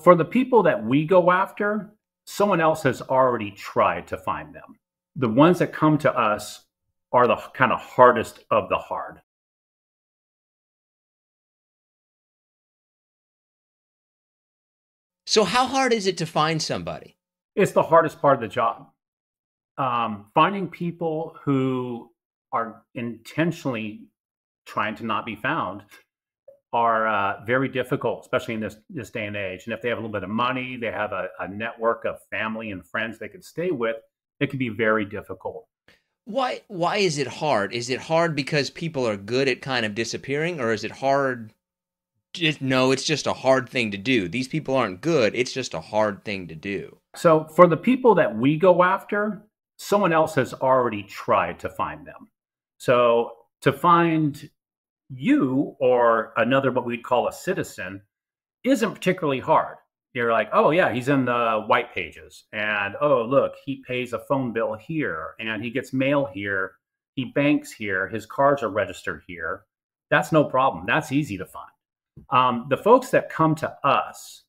For the people that we go after, someone else has already tried to find them. The ones that come to us are the kind of hardest of the hard. So how hard is it to find somebody? It's the hardest part of the job. Finding people who are intentionally trying to not be found are very difficult, especially in this day and age. And if they have a little bit of money, they have a network of family and friends they could stay with, it can be very difficult. Why is it hard? Is it hard because people are good at kind of disappearing, or is it hard? No, it's just a hard thing to do. These people aren't good. It's just a hard thing to do. So for the people that we go after, someone else has already tried to find them. So to find you or another, what we'd call a citizen, isn't particularly hard. You're like, oh yeah, he's in the white pages, and oh look, he pays a phone bill here, and he gets mail here, he banks here, his cars are registered here. That's no problem. That's easy to find. The folks that come to us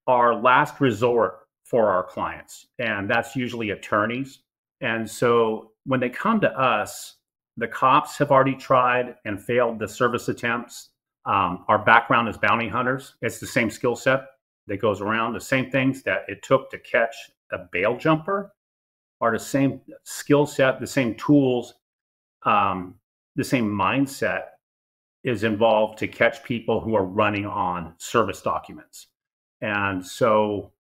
are last resort for our clients, and that's usually attorneys. And so when they come to us, the cops have already tried and failed the service attempts. Our background is bounty hunters. It's the same skill set that goes around. The same things that it took to catch a bail jumper are the same skill set, the same tools, the same mindset is involved to catch people who are running on service documents. And so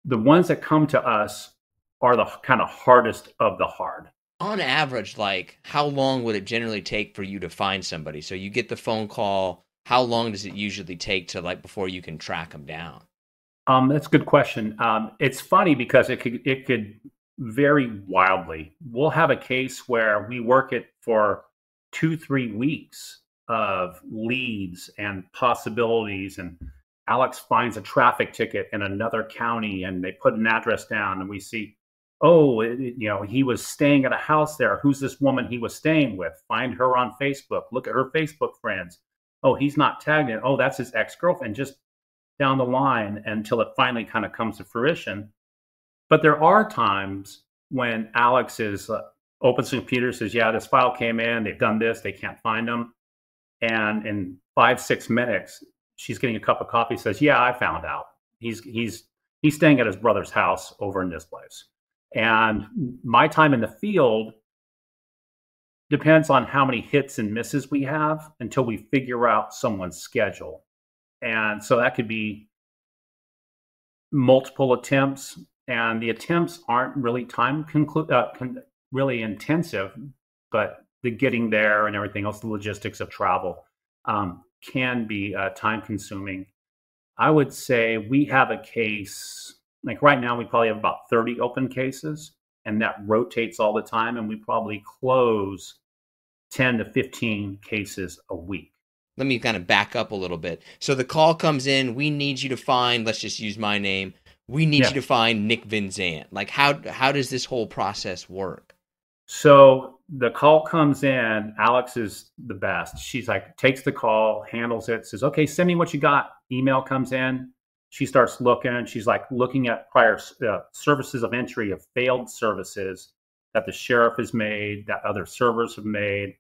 the ones that come to us are the kind of hardest of the hard. On average, like how long would it generally take for you to find somebody? So you get the phone call. How long does it usually take to like before you can track them down? That's a good question. It's funny because it could vary wildly. We'll have a case where we work it for 2-3 weeks of leads and possibilities, and Alex finds a traffic ticket in another county and they put an address down and we see, oh, he was staying at a house there. Who's this woman he was staying with? Find her on Facebook. Look at her Facebook friends. Oh, he's not tagged in. Oh, that's his ex-girlfriend. Just down the line until it finally kind of comes to fruition. But there are times when Alex opens the computer, says, yeah, this file came in. They've done this. They can't find them. And in 5-6 minutes, she's getting a cup of coffee, says, yeah, I found out. He's staying at his brother's house over in this place. And my time in the field depends on how many hits and misses we have until we figure out someone's schedule. And so that could be multiple attempts, and the attempts aren't really really intensive, but the getting there and everything else, the logistics of travel, can be time consuming. I would say we have a case, like right now, we probably have about 30 open cases, and that rotates all the time. And we probably close 10 to 15 cases a week. Let me kind of back up a little bit. So the call comes in, we need you to find, let's just use my name. We need you to find Nick VinZant. Like how does this whole process work? So the call comes in, Alex is the best. She's like, takes the call, handles it, says, okay, send me what you got. Email comes in. She starts looking. She's like looking at prior services of entry of failed services that the sheriff has made, that other servers have made,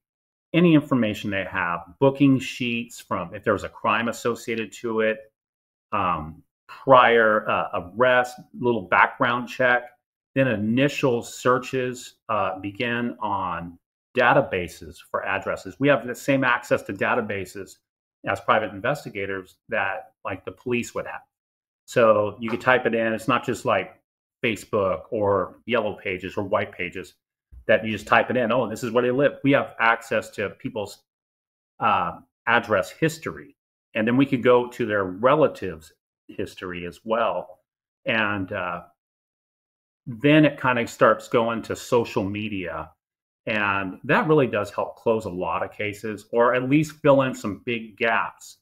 any information they have, booking sheets from if there was a crime associated to it, prior arrest, little background check. Then initial searches begin on databases for addresses. We have the same access to databases as private investigators that like the police would have. So you could type it in. It's not just like Facebook or Yellow Pages or White Pages that you just type it in. Oh, this is where they live. We have access to people's address history. And then we could go to their relatives' history as well. And then it kind of starts going to social media. And that really does help close a lot of cases, or at least fill in some big gaps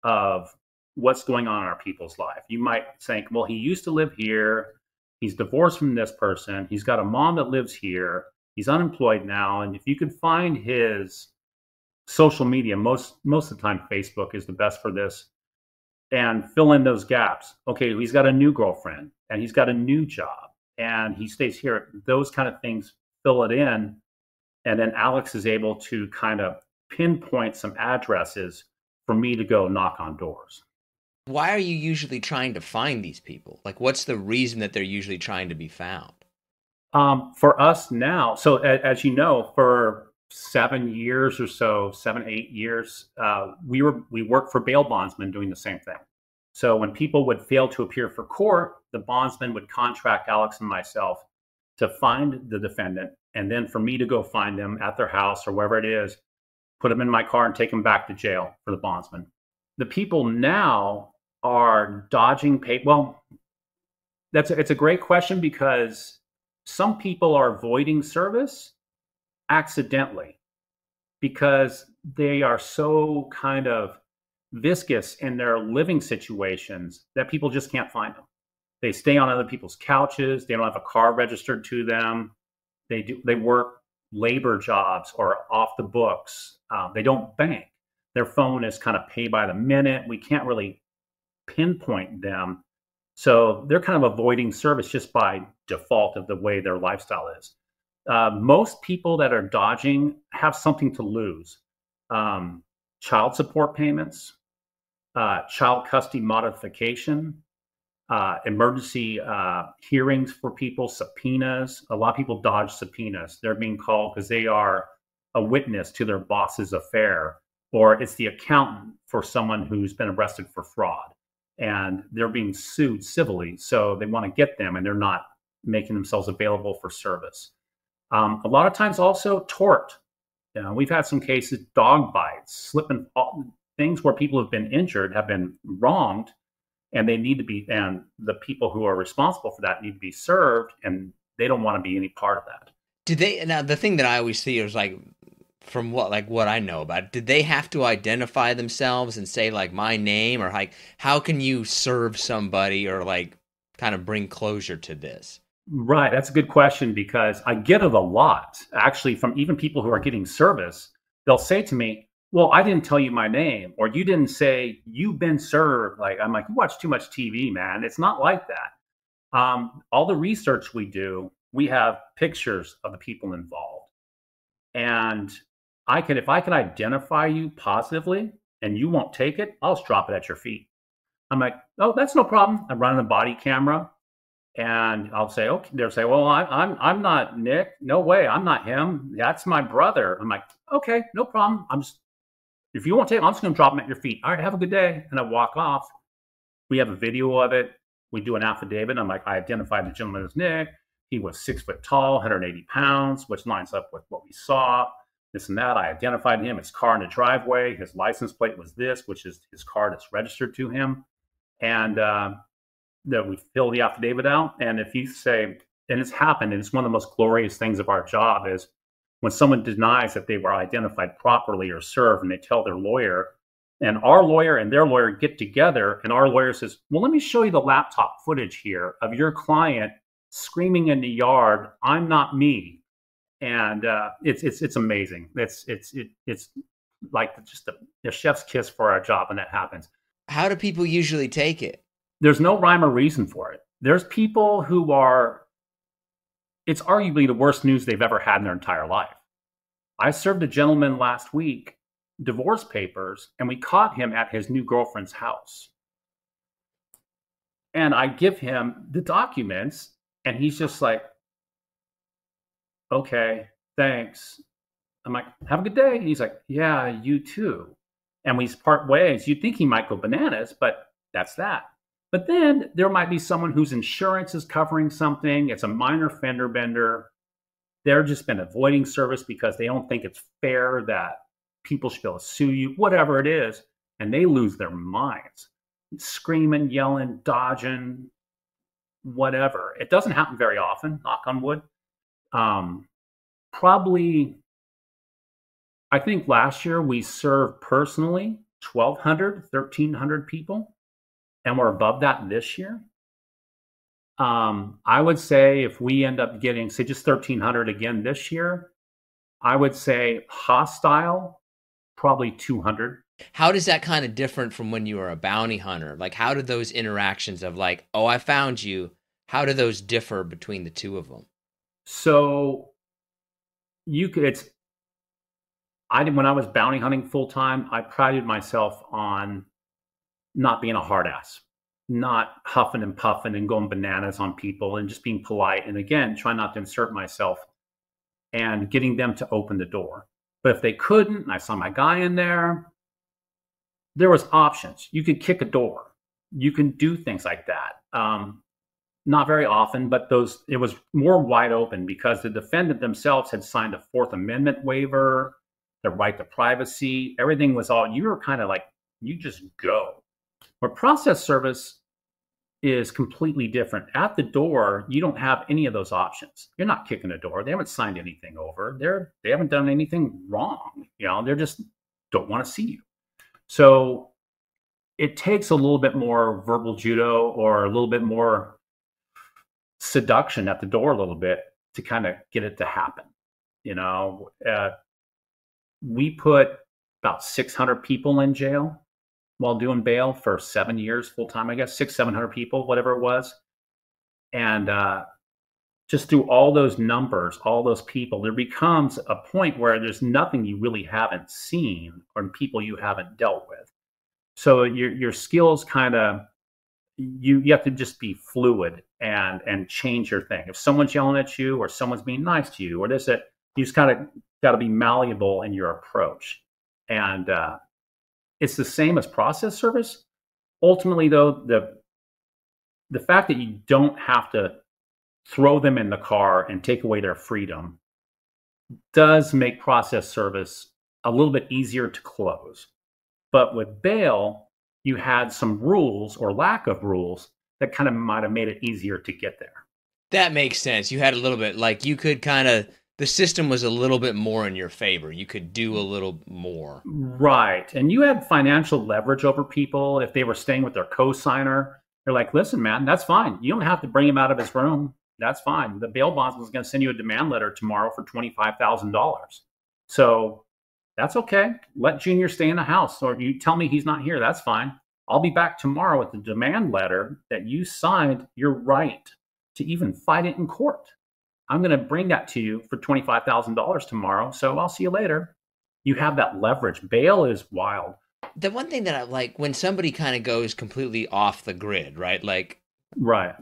of what's going on in our people's life. You might think, well, he used to live here. He's divorced from this person. He's got a mom that lives here. He's unemployed now. And if you could find his social media, most of the time Facebook is the best for this. and fill in those gaps. Okay, he's got a new girlfriend and he's got a new job and he stays here. Those kind of things, fill it in. And then Alex is able to kind of pinpoint some addresses for me to go knock on doors. Why are you usually trying to find these people? Like, what's the reason that they're usually trying to be found? For us now, so as you know, for 7 years or so, 7, 8 years, we worked for bail bondsmen doing the same thing. So when people would fail to appear for court, the bondsman would contract Alex and myself to find the defendant, and then for me to go find them at their house or wherever it is, put them in my car and take them back to jail for the bondsman. The people now are dodging pay. Well, it's a great question, because some people are avoiding service accidentally because they are so kind of viscous in their living situations that people just can't find them. They stay on other people's couches. They don't have a car registered to them. They work labor jobs or off the books. They don't bank. Their phone is kind of pay by the minute. We can't really pinpoint them. So they're kind of avoiding service just by default of the way their lifestyle is. Most people that are dodging have something to lose. Child support payments, child custody modification, emergency hearings for people, subpoenas. A lot of people dodge subpoenas. They're being called because they are a witness to their boss's affair, or it's the accountant for someone who's been arrested for fraud, and they're being sued civilly. So they want to get them, and they're not making themselves available for service. A lot of times also tort. We've had some cases, dog bites, slip and fall, things where people have been injured, have been wronged, and they need to be, and the people who are responsible for that need to be served, and they don't want to be any part of that. Did they, now the thing that I always see is like, from what I know about, did they have to identify themselves and say like my name, or like how can you serve somebody or like kind of bring closure to this? Right, that's a good question, because I get it a lot, actually, from even people who are getting service. They'll say to me, well, I didn't tell you my name, or you didn't say you've been served. Like, I'm like, you watch too much TV, man. It's not like that. All the research we do, we have pictures of the people involved. And if I can identify you positively and you won't take it, I'll just drop it at your feet. I'm like, oh, that's no problem. I'm running a body camera. And I'll say, okay, they'll say, well, I'm not Nick. No way. I'm not him. That's my brother. I'm like, okay, no problem. If you won't take it, I'm just going to drop them at your feet. All right, have a good day. And I walk off. We have a video of it. We do an affidavit. I'm like, I identified the gentleman as Nick. He was 6 foot tall, 180 pounds, which lines up with what we saw. This and that. I identified him, his car in the driveway. His license plate was this, which is his car that's registered to him. And, that we fill the affidavit out. And if you say, and it's happened, and it's one of the most glorious things of our job, is when someone denies that they were identified properly or served, and they tell their lawyer, and our lawyer and their lawyer get together, and our lawyer says, well, let me show you the laptop footage here of your client screaming in the yard, I'm not me. And it's amazing. It's like just the chef's kiss for our job when that happens. How do people usually take it? There's no rhyme or reason for it. There's people who it's arguably the worst news they've ever had in their entire life. I served a gentleman last week, divorce papers, and we caught him at his new girlfriend's house. And I give him the documents, and he's just like, okay, thanks. I'm like, have a good day. And he's like, yeah, you too. And we part ways. You'd think he might go bananas, but that's that. But then there might be someone whose insurance is covering something. It's a minor fender bender. They're just been avoiding service because they don't think it's fair that people should be able to sue you, whatever it is. And they lose their minds, screaming, yelling, dodging, whatever. It doesn't happen very often, knock on wood. Probably, I think last year we served personally 1,200, 1,300 people. And we're above that this year. I would say if we end up getting, say, just 1,300 again this year, I would say hostile, probably 200. How does that kind of different from when you were a bounty hunter? Like, how do those interactions of like, oh, I found you, how do those differ between the two of them? So you could, it's, when I was bounty hunting full time, I prided myself on not being a hard ass, not huffing and puffing and going bananas on people and just being polite. And again, trying not to insert myself and getting them to open the door. But if they couldn't, and I saw my guy in there was options. You could kick a door. You can do things like that. Not very often, but it was more wide open because the defendant themselves had signed a Fourth Amendment waiver, the right to privacy. Everything was all, you were kind of like, you just go. Where process service is completely different. At the door, you don't have any of those options. You're not kicking a door. They haven't signed anything over. They haven't done anything wrong. They're just don't want to see you. So it takes a little bit more verbal judo or a little bit more seduction at the door a little bit to kind of get it to happen. We put about 600 people in jail while doing bail for 7 years full time, I guess, 700 people, whatever it was. And just through all those numbers, all those people, there becomes a point where there's nothing you really haven't seen or people you haven't dealt with. So your skills kind of, you have to just be fluid and change your thing. If someone's yelling at you or someone's being nice to you or this, that, you just kind of got to be malleable in your approach. And it's the same as process service. Ultimately, though, the fact that you don't have to throw them in the car and take away their freedom does make process service a little bit easier to close. But with bail, you had some rules or lack of rules that kind of might have made it easier to get there. That makes sense. You had a little bit, like you could kind of, the system was a little bit more in your favor. You could do a little more. Right. And you had financial leverage over people. If they were staying with their co-signer, they're like, listen, man, that's fine. You don't have to bring him out of his room. That's fine. The bail bondsman is going to send you a demand letter tomorrow for $25,000. So that's okay. Let Junior stay in the house. Or you tell me he's not here. That's fine. I'll be back tomorrow with the demand letter that you signed your right to even fight it in court. I'm going to bring that to you for $25,000 tomorrow. So I'll see you later. You have that leverage. Bail is wild. The one thing that I like when somebody kind of goes completely off the grid, right? Like, right.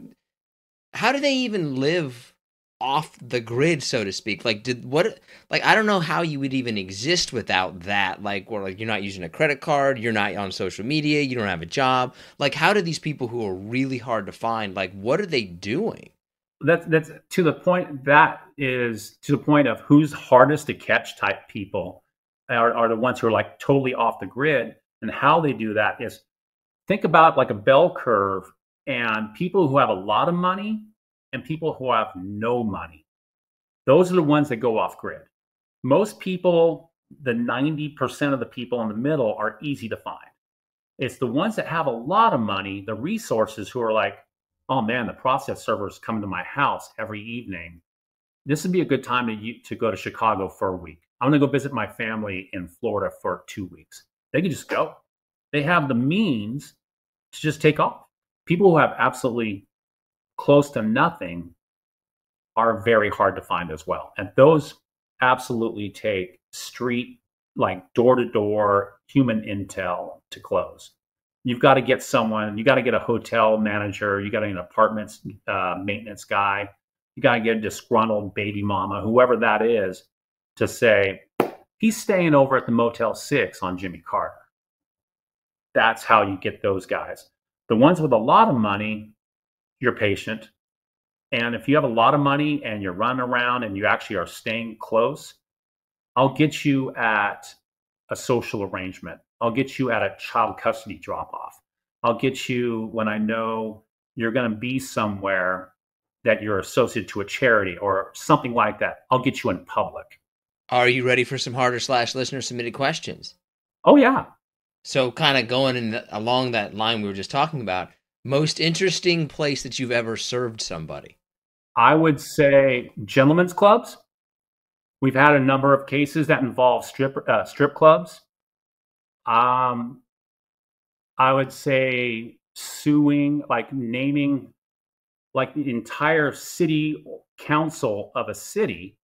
How do they even live off the grid, so to speak? Like, I don't know how you would even exist without that. Like, or like you're not using a credit card, you're not on social media, you don't have a job. Like, how do these people who are really hard to find, like, what are they doing? That's to the point. That is to the point of who's hardest to catch type people are the ones who are like totally off the grid. And how they do that is think about like a bell curve and people who have a lot of money and people who have no money. Those are the ones that go off grid. Most people, the 90% of the people in the middle are easy to find. It's the ones that have a lot of money, the resources who are like, oh man, the process servers come to my house every evening. This would be a good time to go to Chicago for a week. I'm going to go visit my family in Florida for 2 weeks. They can just go. They have the means to just take off. People who have absolutely close to nothing are very hard to find as well. And those absolutely take street, like door-to-door human intel to close. You've got to get someone, you got to get a hotel manager, you got to get an apartments maintenance guy, you got to get a disgruntled baby mama, whoever that is, to say, he's staying over at the Motel 6 on Jimmy Carter. That's how you get those guys. The ones with a lot of money, you're patient. And if you have a lot of money and you're running around and you actually are staying close, I'll get you at a social arrangement. I'll get you at a child custody drop-off. I'll get you when I know you're going to be somewhere that you're associated to a charity or something like that. I'll get you in public. Are you ready for some harder / listener submitted questions? Oh, yeah. So kind of going along that line we were just talking about, most interesting place that you've ever served somebody? I would say gentlemen's clubs. We've had a number of cases that involve strip clubs. I would say suing, like naming, like the entire city council of a city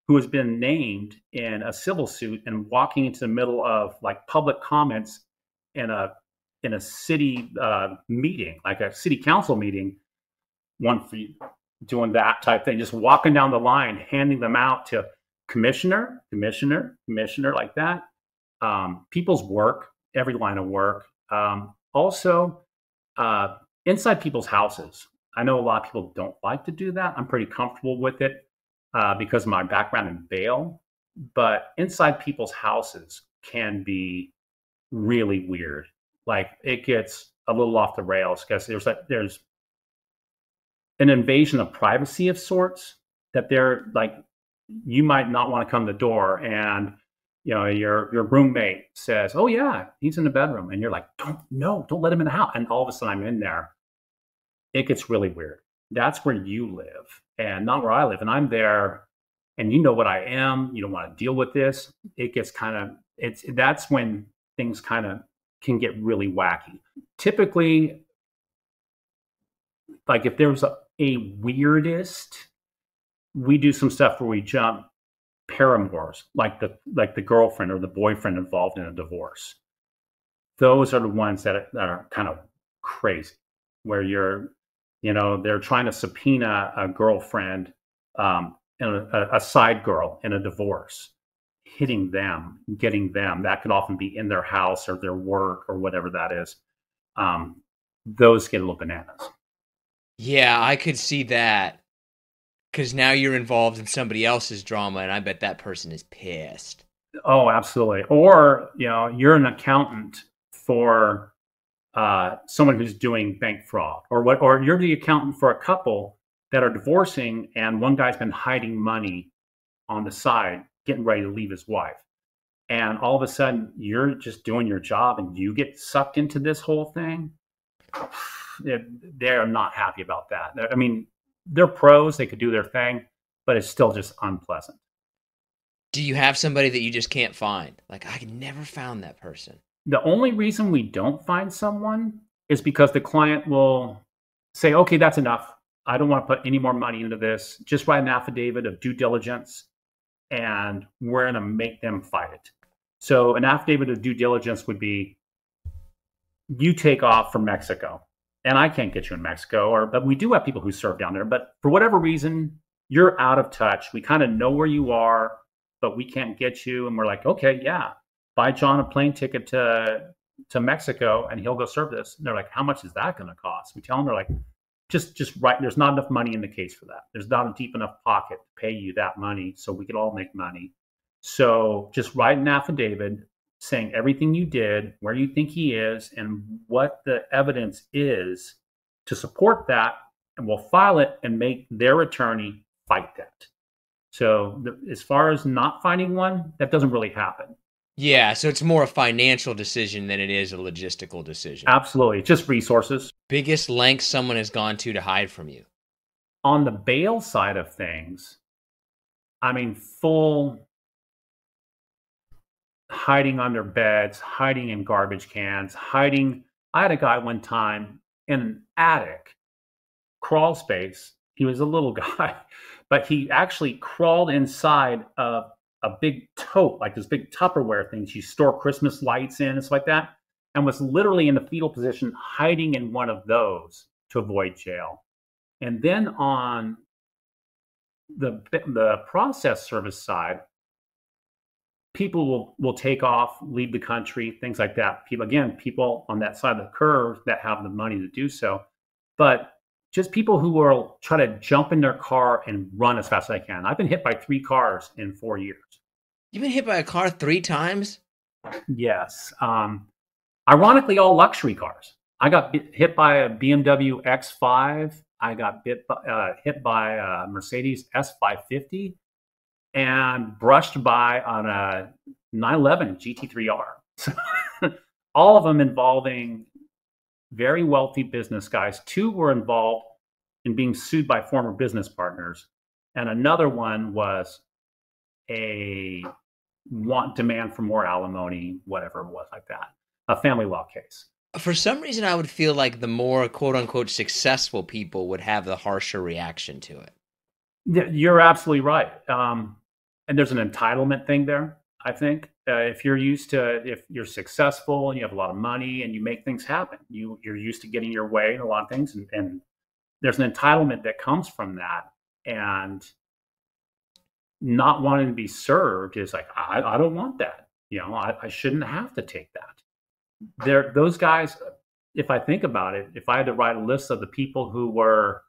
who has been named in a civil suit and walking into the middle of like public comments in a city meeting, like a city council meeting, one for you, doing that type thing, just walking down the line, handing them out to commissioner, commissioner, commissioner, like that. People's work, every line of work. Also, inside people's houses. I know a lot of people don't like to do that. I'm pretty comfortable with it because of my background in bail. But inside people's houses can be really weird. Like it gets a little off the rails because there's an invasion of privacy of sorts that they're like, you might not want to come to the door and your roommate says, oh yeah, he's in the bedroom, and you're like, don't let him in the house, and all of a sudden I'm in there. It gets really weird. That's where you live and not where I live, and I'm there, and you know what I am. You don't want to deal with this. It gets that's when things kind of can get really wacky. Typically, like if there's a weirdest, we do some stuff where we jump paramours, like the girlfriend or the boyfriend involved in a divorce. Those are the ones that are kind of crazy, where they're trying to subpoena a girlfriend and a side girl in a divorce, hitting them, getting them. That could often be in their house or their work or whatever that is. Those get a little bananas. Yeah, I could see that. Because now you're involved in somebody else's drama, and I bet that person is pissed. Oh, absolutely. Or, you're an accountant for someone who's doing bank fraud, or you're the accountant for a couple that are divorcing, and one guy's been hiding money on the side, getting ready to leave his wife. And all of a sudden, you're just doing your job, and you get sucked into this whole thing. They're not happy about that. I mean, they're pros, they could do their thing, but it's still just unpleasant. Do you have somebody that you just can't find? Like, I never found that person. The only reason we don't find someone is because the client will say, okay, that's enough. I don't want to put any more money into this. Just write an affidavit of due diligence, and we're going to make them fight it. So an affidavit of due diligence would be, you take off from Mexico. And I can't get you in Mexico, but we do have people who serve down there. But for whatever reason, you're out of touch. We kind of know where you are, but we can't get you. And we're like, okay, yeah, buy John a plane ticket to Mexico, and he'll go serve this. And they're like, how much is that going to cost? We tell them, they're like, just right. There's not enough money in the case for that. There's not a deep enough pocket to pay you that money, so we could all make money. So just write an affidavit saying everything you did, where you think he is, and what the evidence is to support that, and we'll file it and make their attorney fight that. So as far as not finding one, that doesn't really happen. Yeah, so it's more a financial decision than it is a logistical decision. Absolutely. It's just resources. Biggest lengths someone has gone to hide from you? On the bail side of things, I mean, full hiding under beds, hiding in garbage cans, hiding. I had a guy one time in an attic crawl space. He was a little guy, but he actually crawled inside of a big tote, like this big Tupperware things you store Christmas lights in and stuff like that, and was literally in the fetal position, hiding in one of those to avoid jail. And then on the process service side, people will take off, leave the country, things like that. People on that side of the curve that have the money to do so. But just people who will try to jump in their car and run as fast as I can. I've been hit by 3 cars in 4 years. You've been hit by a car 3 times? Yes. Ironically, all luxury cars. I got hit by a BMW X5. I got hit by a Mercedes S550. And brushed by on a 911 GT3R. All of them involving very wealthy business guys. 2 were involved in being sued by former business partners. And another one was a demand for more alimony, whatever it was like that. A family law case. For some reason, I would feel like the more quote unquote successful people would have the harsher reaction to it. You're absolutely right. And there's an entitlement thing there, I think. If you're successful and you have a lot of money and you make things happen, you're used to getting your way in a lot of things. And there's an entitlement that comes from that. And not wanting to be served is like, I don't want that. I shouldn't have to take that. Those guys, if I think about it, if I had to write a list of the people who were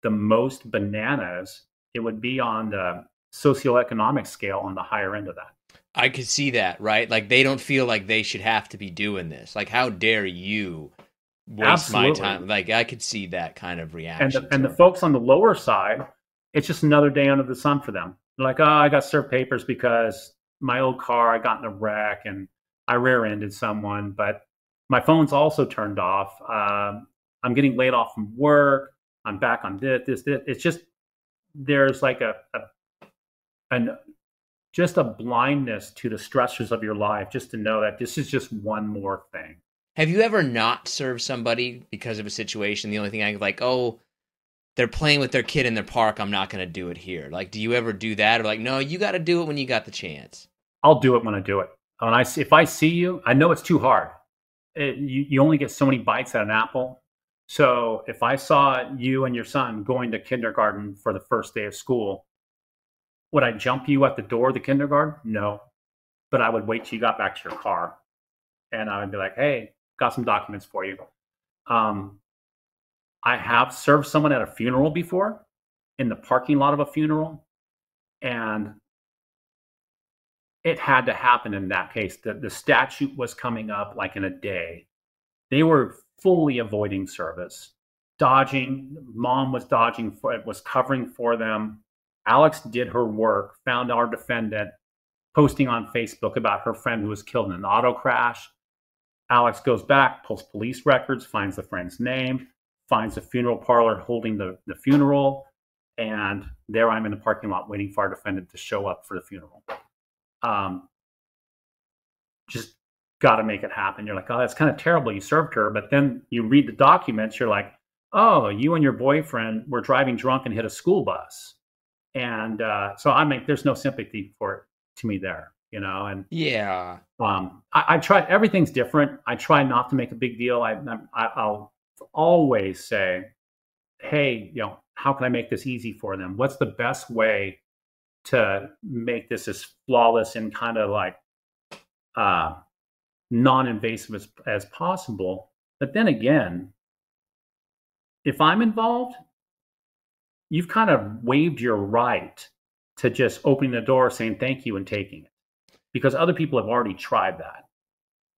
the most bananas, it would be on the socioeconomic scale on the higher end of that. I could see that, right? Like they don't feel like they should have to be doing this. Like, how dare you waste my time? Like I could see that kind of reaction. And the folks on the lower side, it's just another day under the sun for them. They're like, oh, I got served papers because my old car, I got in a wreck and I rear-ended someone, but my phone's also turned off. I'm getting laid off from work. I'm back on this. It's just, there's like just a blindness to the stressors of your life, just to know that this is just one more thing. Have you ever not served somebody because of a situation? The only thing I like, oh, they're playing with their kid in their park, I'm not going to do it here. Like, do you ever do that? Or like, no, you got to do it when you got the chance. I'll do it when I do it. If I see you, I know it's too hard. You only get so many bites at an apple. So if I saw you and your son going to kindergarten for the first day of school, would I jump you at the door of the kindergarten? No. But I would wait till you got back to your car. And I would be like, hey, got some documents for you. I have served someone at a funeral before, in the parking lot of a funeral. And it had to happen in that case. The statute was coming up like in a day. They were fully avoiding service, dodging. Mom was dodging, was covering for them. Alex did her work, found our defendant posting on Facebook about her friend who was killed in an auto crash. Alex goes back, pulls police records, finds the friend's name, finds the funeral parlor holding the funeral. And there I'm in the parking lot waiting for our defendant to show up for the funeral. Just got to make it happen. You're like, oh, that's kind of terrible. You served her. But then you read the documents. You're like, oh, you and your boyfriend were driving drunk and hit a school bus. And so there's no sympathy for it to me there, and yeah. I try, everything's different. I try not to make a big deal. I'll always say, hey, how can I make this easy for them? What's the best way to make this as flawless and kind of like non-invasive as possible? But then again, if I'm involved, you've kind of waived your right to just opening the door, saying thank you and taking it, because other people have already tried that.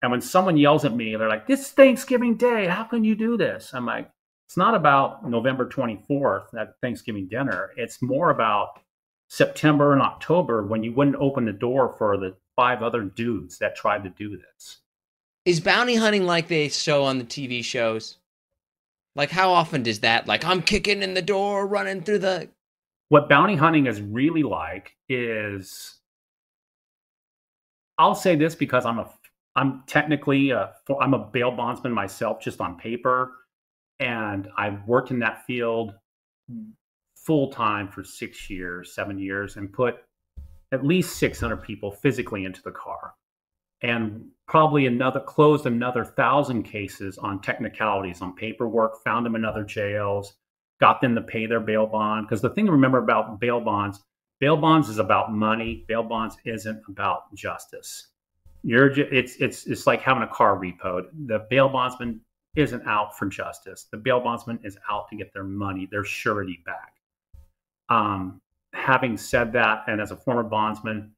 And when someone yells at me, they're like, this Thanksgiving Day, how can you do this? I'm like, it's not about November 24th, that Thanksgiving dinner. It's more about September and October, when you wouldn't open the door for the 5 other dudes that tried to do this. Is bounty hunting like they show on the TV shows? Like, how often does that, like, I'm kicking in the door, running through the... What bounty hunting is really like is, I'll say this because I'm technically I'm a bail bondsman myself, just on paper, and I've worked in that field full time for 7 years, and put at least 600 people physically into the car, and probably closed another 1,000 cases on technicalities, on paperwork, found them in other jails, got them to pay their bail bond. Because the thing to remember about bail bonds is about money. Bail bonds isn't about justice. It's like having a car repoed. The bail bondsman isn't out for justice. The bail bondsman is out to get their money, their surety back. Having said that, and as a former bondsman,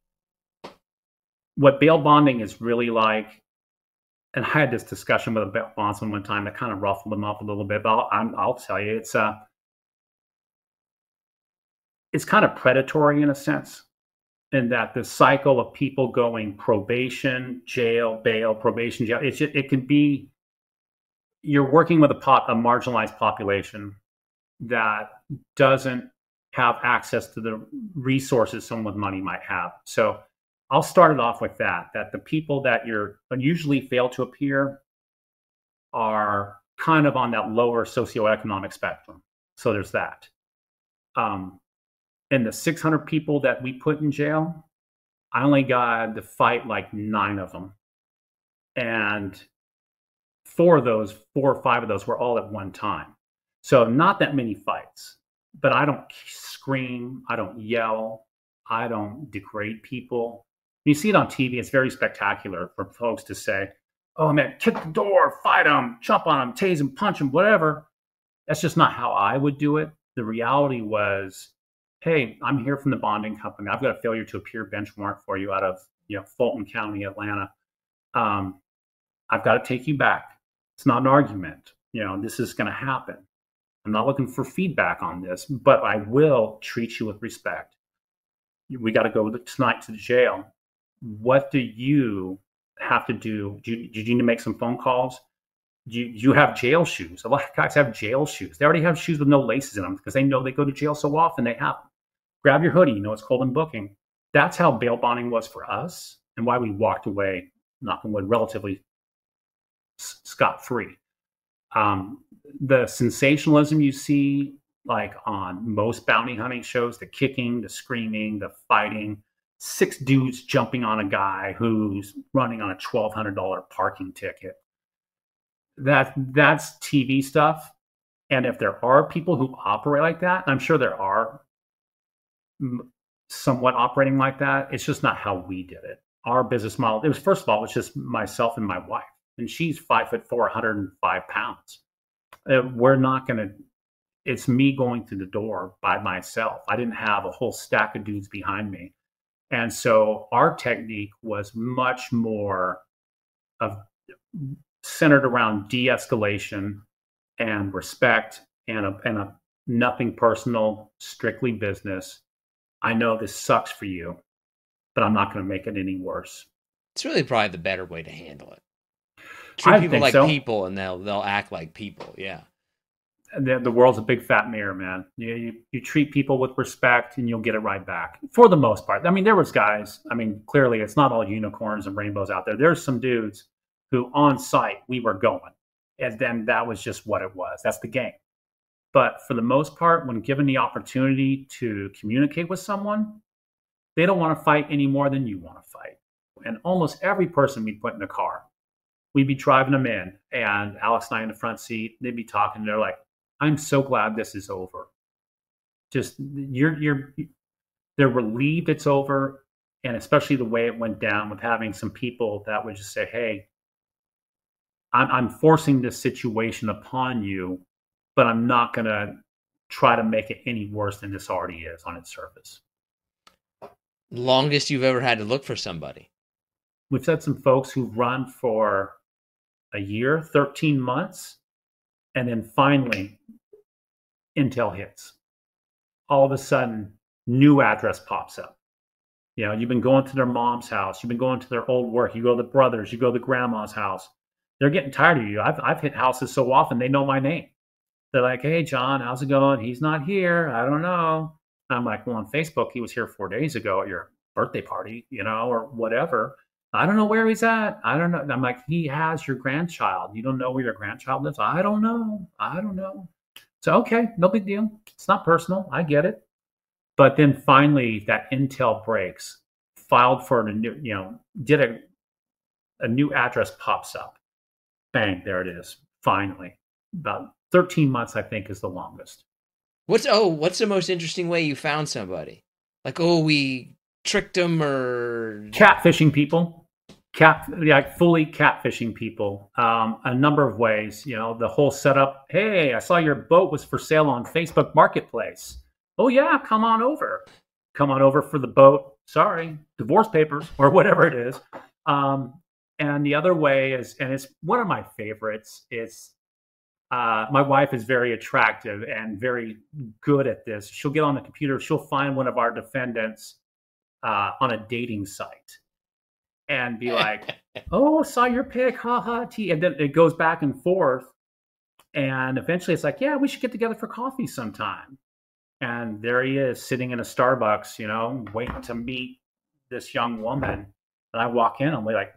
what bail bonding is really like, and I had this discussion with a bail bondsman one time that kind of ruffled him up a little bit, but I'll tell you, it's kind of predatory in a sense, in that the cycle of people going probation, jail, bail, probation, jail, it can be, you're working with a marginalized population that doesn't have access to the resources someone with money might have. So I'll start it off with that the people that you're usually fail to appear are kind of on that lower socioeconomic spectrum. So there's that. And the 600 people that we put in jail, I only got to fight like 9 of them. And 4 or 5 of those were all at one time. So not that many fights, but I don't scream. I don't yell. I don't degrade people. You see it on TV. It's very spectacular for folks to say, oh man, kick the door, fight them, jump on them, tase them, punch them, whatever. That's just not how I would do it. The reality was, hey, I'm here from the bonding company. I've got a failure to appear benchmark for you out of Fulton County, Atlanta. I've got to take you back. It's not an argument. This is going to happen. I'm not looking for feedback on this, but I will treat you with respect. We got to go tonight to the jail. What do you have to do? Do you need to make some phone calls? You have jail shoes. A lot of guys have jail shoes. They already have shoes with no laces in them because they know they go to jail so often. They have them. Grab your hoodie. It's cold in booking. That's how bail bonding was for us and why we walked away, knock on wood, relatively scot-free. The sensationalism you see like on most bounty hunting shows, the kicking, the screaming, the fighting, 6 dudes jumping on a guy who's running on a $1,200 parking ticket. That's TV stuff. And if there are people who operate like that, I'm sure there are somewhat operating like that, it's just not how we did it. Our business model, it was, first of all, it was just myself and my wife. And she's 5'4", 105 pounds. We're not going to, it's me going through the door by myself. I didn't have a whole stack of dudes behind me. And so our technique was much more centered around de-escalation and respect and a nothing personal, strictly business. I know this sucks for you, but I'm not going to make it any worse. It's really probably the better way to handle it. Treat people like people, and they'll act like people. Yeah. The world's a big fat mirror, man. You treat people with respect, and you'll get it right back for the most part. I mean, there was guys. I mean, clearly, it's not all unicorns and rainbows out there. There's some dudes who, on site, we were going, and then that was just what it was. That's the game. But for the most part, when given the opportunity to communicate with someone, they don't want to fight any more than you want to fight. And almost every person we put in the car, we'd be driving them in, and Alex and I in the front seat, they'd be talking. They're like, I'm so glad this is over. Just they're relieved it's over. And especially the way it went down with having some people that would just say, hey, I'm forcing this situation upon you, but I'm not going to try to make it any worse than this already is on its surface. Longest you've ever had to look for somebody? We've had some folks who've run for a year, 13 months, and then finally intel hits. All of a sudden, new address pops up. You've been going to their mom's house. You've been going to their old work. You go to the brothers. You go to the grandma's house. They're getting tired of you. I've hit houses so often, they know my name. They're like, hey, John, how's it going? He's not here. I don't know. I'm like, well, on Facebook, he was here 4 days ago at your birthday party, or whatever. I don't know where he's at. I don't know. I'm like, he has your grandchild. You don't know where your grandchild lives? I don't know. So, okay, no big deal. It's not personal. I get it. But then finally that intel breaks, filed for a new, did a new address pops up. Bang, there it is. Finally. About 13 months, I think, is the longest. What's the most interesting way you found somebody? Like, we tricked them or... Catfishing people. Fully catfishing people. A number of ways. The whole setup. Hey, I saw your boat was for sale on Facebook Marketplace. Oh, yeah, come on over. Come on over for the boat. Sorry, divorce papers or whatever it is. And the other way is, and it's one of my favorites, is my wife is very attractive and very good at this. She'll get on the computer. She'll find one of our defendants on a dating site and be like, oh, saw your pic, ha ha, tea. And then it goes back and forth. And eventually it's like, yeah, we should get together for coffee sometime. And there he is sitting in a Starbucks, waiting to meet this young woman, and I walk in, and we're like,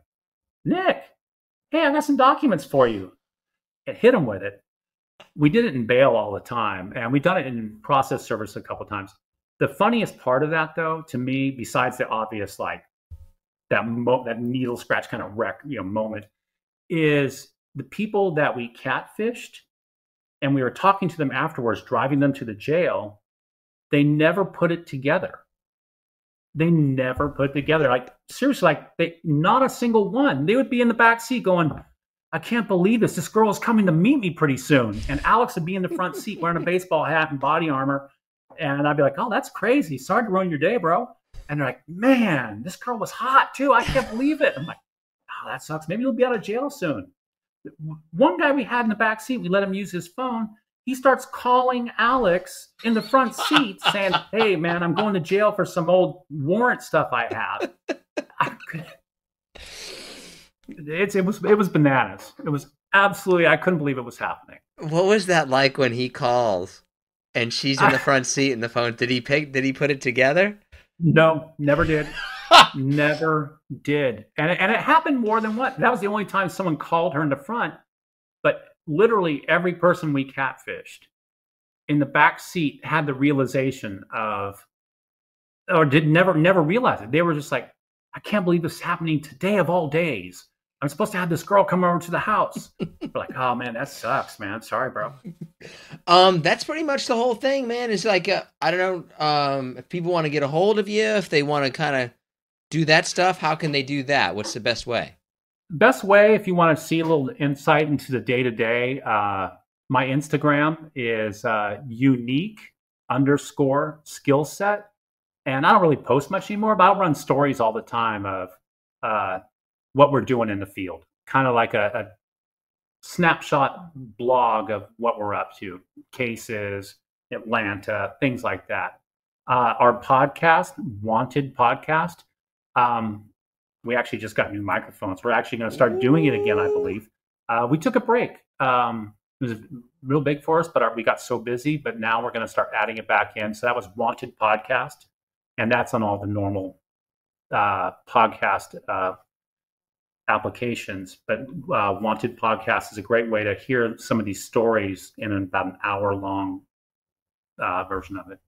Nick, hey, I got some documents for you. And hit him with it. We did it in bail all the time, and we've done it in process service a couple times. The funniest part of that, though, to me, besides the obvious, like that needle scratch kind of wreck, moment, is the people that we catfished, and we were talking to them afterwards, driving them to the jail. They never put it together. They never put it together. Like, seriously, not a single one. They would be in the back seat going, I can't believe this. This girl is coming to meet me pretty soon. And Alex would be in the front seat wearing a baseball hat and body armor. And I'd be like, oh, that's crazy. Sorry to ruin your day, bro. And they're like, man, this girl was hot too. I can't believe it. I'm like, oh, that sucks. Maybe he'll be out of jail soon. One guy we had in the back seat, we let him use his phone. He starts calling Alex in the front seat saying, hey, man, I'm going to jail for some old warrant stuff I have. It was bananas. It was absolutely, I couldn't believe it was happening. What was that like when he calls and she's in the front seat in the phone? Did he put it together? No, never did. Never did. And it happened more than once. That was the only time someone called her in the front. But literally every person we catfished in the back seat had the realization of, or never realize it. They were just like, I can't believe this is happening today of all days. I'm supposed to have this girl come over to the house. We're like, oh man, that sucks, man. Sorry, bro. That's pretty much the whole thing, man. It's like, I don't know, if people want to get a hold of you, if they want to kind of do that stuff, how can they do that? What's the best way? Best way, if you want to see a little insight into the day-to-day, my Instagram is unique_skillset. And I don't really post much anymore, but I'll run stories all the time of what we're doing in the field. Kind of like a snapshot blog of what we're up to. Cases, Atlanta, things like that. Our podcast, Wanted Podcast, we actually just got new microphones. We're actually going to start doing it again, I believe. We took a break. It was real big for us, but we got so busy. But now we're going to start adding it back in. So that was Wanted Podcast. And that's on all the normal podcast applications. But Wanted Podcast is a great way to hear some of these stories in about an hour-long version of it.